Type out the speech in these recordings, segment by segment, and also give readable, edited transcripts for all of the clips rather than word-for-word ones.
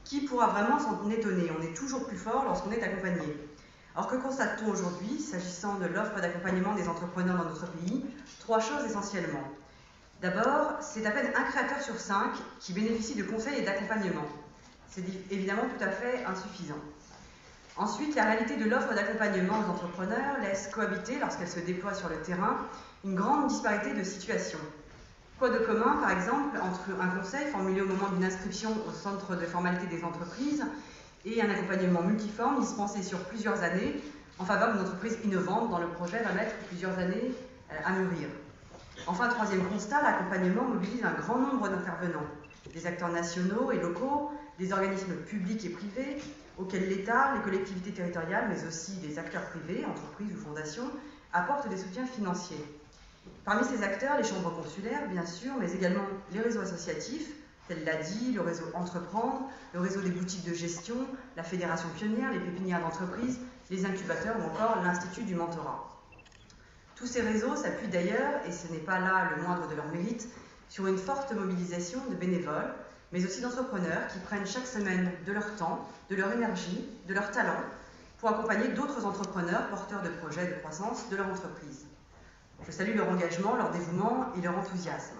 Qui pourra vraiment s'en étonner? On est toujours plus fort lorsqu'on est accompagné. Alors que constate-t-on aujourd'hui, s'agissant de l'offre d'accompagnement des entrepreneurs dans notre pays? 3 choses essentiellement. D'abord, c'est à peine un créateur sur 5 qui bénéficie de conseils et d'accompagnement. C'est évidemment tout à fait insuffisant. Ensuite, la réalité de l'offre d'accompagnement aux entrepreneurs laisse cohabiter, lorsqu'elle se déploie sur le terrain, une grande disparité de situations. Quoi de commun, par exemple, entre un conseil formulé au moment d'une inscription au centre de formalité des entreprises et un accompagnement multiforme dispensé sur plusieurs années en faveur d'une entreprise innovante dont le projet va mettre plusieurs années à mûrir? Enfin, troisième constat, l'accompagnement mobilise un grand nombre d'intervenants, des acteurs nationaux et locaux, des organismes publics et privés, auxquels l'État, les collectivités territoriales, mais aussi des acteurs privés, entreprises ou fondations, apportent des soutiens financiers. Parmi ces acteurs, les chambres consulaires, bien sûr, mais également les réseaux associatifs, tels l'ADI, le réseau Entreprendre, le réseau des boutiques de gestion, la Fédération pionnière, les pépinières d'entreprise, les incubateurs ou encore l'Institut du mentorat. Tous ces réseaux s'appuient d'ailleurs, et ce n'est pas là le moindre de leur mérite, sur une forte mobilisation de bénévoles, mais aussi d'entrepreneurs qui prennent chaque semaine de leur temps, de leur énergie, de leur talent, pour accompagner d'autres entrepreneurs porteurs de projets de croissance de leur entreprise. Je salue leur engagement, leur dévouement et leur enthousiasme.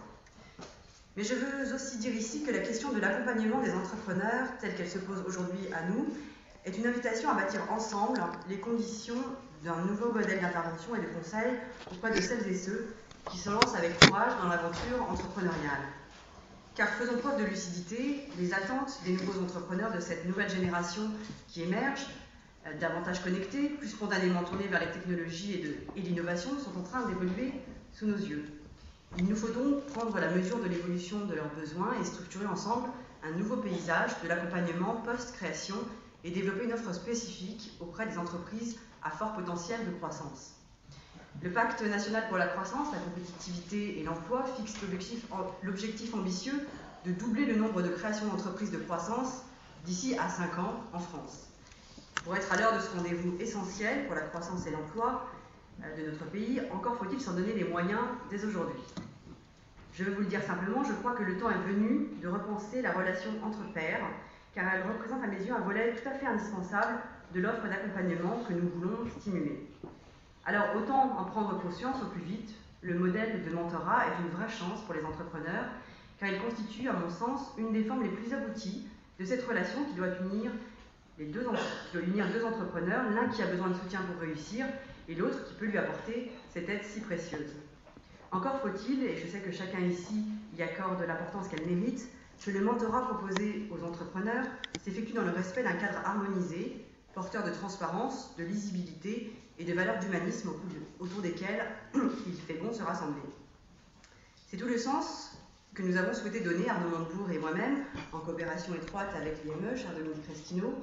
Mais je veux aussi dire ici que la question de l'accompagnement des entrepreneurs, telle qu'elle se pose aujourd'hui à nous, est une invitation à bâtir ensemble les conditions d'un nouveau modèle d'intervention et de conseil auprès de celles et ceux qui se lancent avec courage dans l'aventure entrepreneuriale. Car faisons preuve de lucidité, les attentes des nouveaux entrepreneurs de cette nouvelle génération qui émerge, davantage connectés, plus spontanément tournés vers les technologies et l'innovation, sont en train d'évoluer sous nos yeux. Il nous faut donc prendre la mesure de l'évolution de leurs besoins et structurer ensemble un nouveau paysage de l'accompagnement post-création et développer une offre spécifique auprès des entreprises à fort potentiel de croissance. Le Pacte national pour la croissance, la compétitivité et l'emploi fixe l'objectif ambitieux de doubler le nombre de créations d'entreprises de croissance d'ici à 5 ans en France. Pour être à l'heure de ce rendez-vous essentiel pour la croissance et l'emploi de notre pays, encore faut-il s'en donner les moyens dès aujourd'hui. Je vais vous le dire simplement, je crois que le temps est venu de repenser la relation entre pairs, car elle représente à mes yeux un volet tout à fait indispensable de l'offre d'accompagnement que nous voulons stimuler. Alors autant en prendre conscience au plus vite, le modèle de mentorat est une vraie chance pour les entrepreneurs, car il constitue, à mon sens, une des formes les plus abouties de cette relation qui doit unir deux entrepreneurs, l'un qui a besoin de soutien pour réussir et l'autre qui peut lui apporter cette aide si précieuse. Encore faut-il, et je sais que chacun ici y accorde l'importance qu'elle mérite, que le mentorat proposé aux entrepreneurs s'effectue dans le respect d'un cadre harmonisé, porteur de transparence, de lisibilité et de valeurs d'humanisme autour desquelles il fait bon se rassembler. C'est tout le sens que nous avons souhaité donner, Arnaud Montebourg et moi-même, en coopération étroite avec l'IME, cher Dominique Crestino,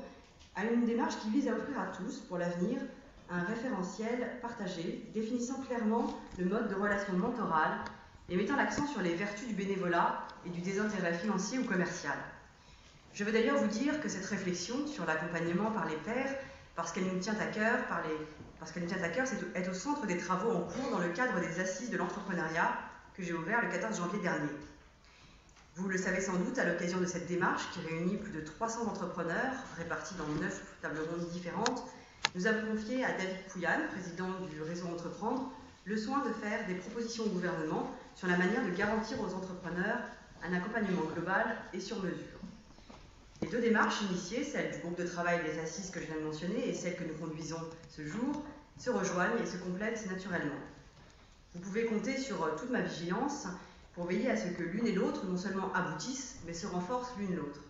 à une démarche qui vise à offrir à tous, pour l'avenir, un référentiel partagé, définissant clairement le mode de relation mentorale et mettant l'accent sur les vertus du bénévolat et du désintérêt financier ou commercial. Je veux d'ailleurs vous dire que cette réflexion sur l'accompagnement par les pairs, parce qu'elle nous tient à cœur, est au centre des travaux en cours dans le cadre des assises de l'entrepreneuriat que j'ai ouvert le 14 janvier dernier. Vous le savez sans doute, à l'occasion de cette démarche qui réunit plus de 300 entrepreneurs répartis dans 9 tables rondes différentes, nous avons confié à David Pouyanne, président du réseau Entreprendre, le soin de faire des propositions au gouvernement sur la manière de garantir aux entrepreneurs un accompagnement global et sur mesure. Les 2 démarches initiées, celle du groupe de travail des assises que je viens de mentionner et celle que nous conduisons ce jour, se rejoignent et se complètent naturellement. Vous pouvez compter sur toute ma vigilance pour veiller à ce que l'une et l'autre non seulement aboutissent, mais se renforcent l'une l'autre.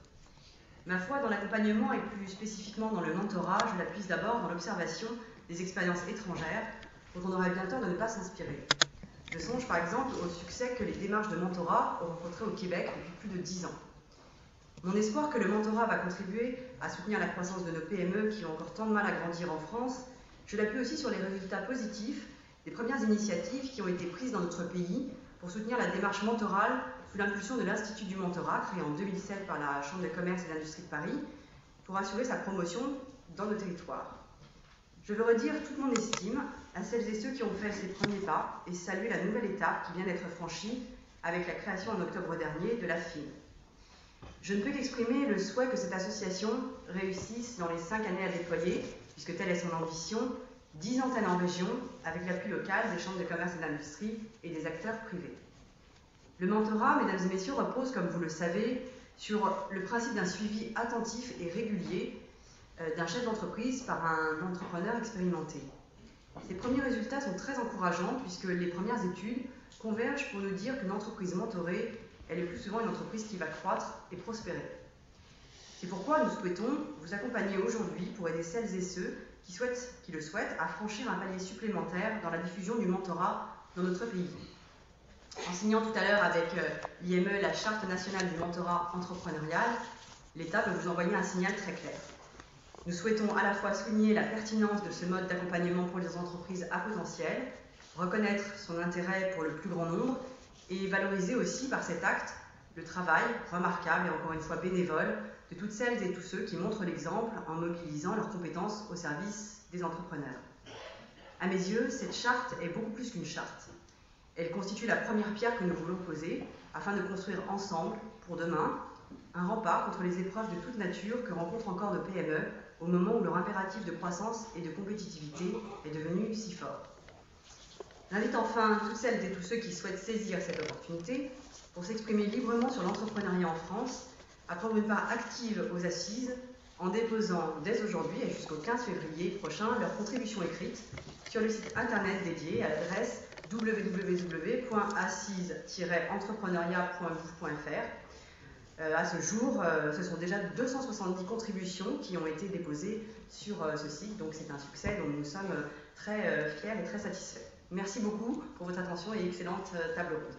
Ma foi dans l'accompagnement et plus spécifiquement dans le mentorat, je la puise d'abord dans l'observation des expériences étrangères dont on aurait bien tort de ne pas s'inspirer. Je songe par exemple au succès que les démarches de mentorat ont rencontré au Québec depuis plus de 10 ans. Mon espoir que le mentorat va contribuer à soutenir la croissance de nos PME qui ont encore tant de mal à grandir en France, je l'appuie aussi sur les résultats positifs des premières initiatives qui ont été prises dans notre pays pour soutenir la démarche mentorale sous l'impulsion de l'Institut du mentorat, créé en 2007 par la Chambre de commerce et d'industrie de Paris, pour assurer sa promotion dans nos territoires. Je veux redire toute mon estime à celles et ceux qui ont fait ces premiers pas et saluer la nouvelle étape qui vient d'être franchie avec la création en octobre dernier de la FIN. Je ne peux qu'exprimer le souhait que cette association réussisse dans les 5 années à déployer, puisque telle est son ambition, 10 antennes en région, avec l'appui local des chambres de commerce et d'industrie et des acteurs privés. Le mentorat, mesdames et messieurs, repose, comme vous le savez, sur le principe d'un suivi attentif et régulier d'un chef d'entreprise par un entrepreneur expérimenté. Ces premiers résultats sont très encourageants puisque les premières études convergent pour nous dire qu'une entreprise mentorée est le plus souvent une entreprise qui va croître et prospérer. C'est pourquoi nous souhaitons vous accompagner aujourd'hui pour aider celles et ceux qui le souhaitent à franchir un palier supplémentaire dans la diffusion du mentorat dans notre pays. En signant tout à l'heure avec l'IME la Charte nationale du mentorat entrepreneurial, l'État peut vous envoyer un signal très clair. Nous souhaitons à la fois souligner la pertinence de ce mode d'accompagnement pour les entreprises à potentiel, reconnaître son intérêt pour le plus grand nombre et valoriser aussi par cet acte le travail remarquable et encore une fois bénévole de toutes celles et tous ceux qui montrent l'exemple en mobilisant leurs compétences au service des entrepreneurs. À mes yeux, cette charte est beaucoup plus qu'une charte. Elle constitue la première pierre que nous voulons poser afin de construire ensemble, pour demain, un rempart contre les épreuves de toute nature que rencontrent encore nos PME au moment où leur impératif de croissance et de compétitivité est devenu si fort. J'invite enfin toutes celles et tous ceux qui souhaitent saisir cette opportunité pour s'exprimer librement sur l'entrepreneuriat en France, à prendre une part active aux assises en déposant dès aujourd'hui et jusqu'au 15 février prochain leur contribution écrite sur le site internet dédié à l'adresse www.assise-entrepreneuriat.gouv.fr. À ce jour, ce sont déjà 270 contributions qui ont été déposées sur ce site, donc c'est un succès dont nous sommes très fiers et très satisfaits. Merci beaucoup pour votre attention et excellente table ronde.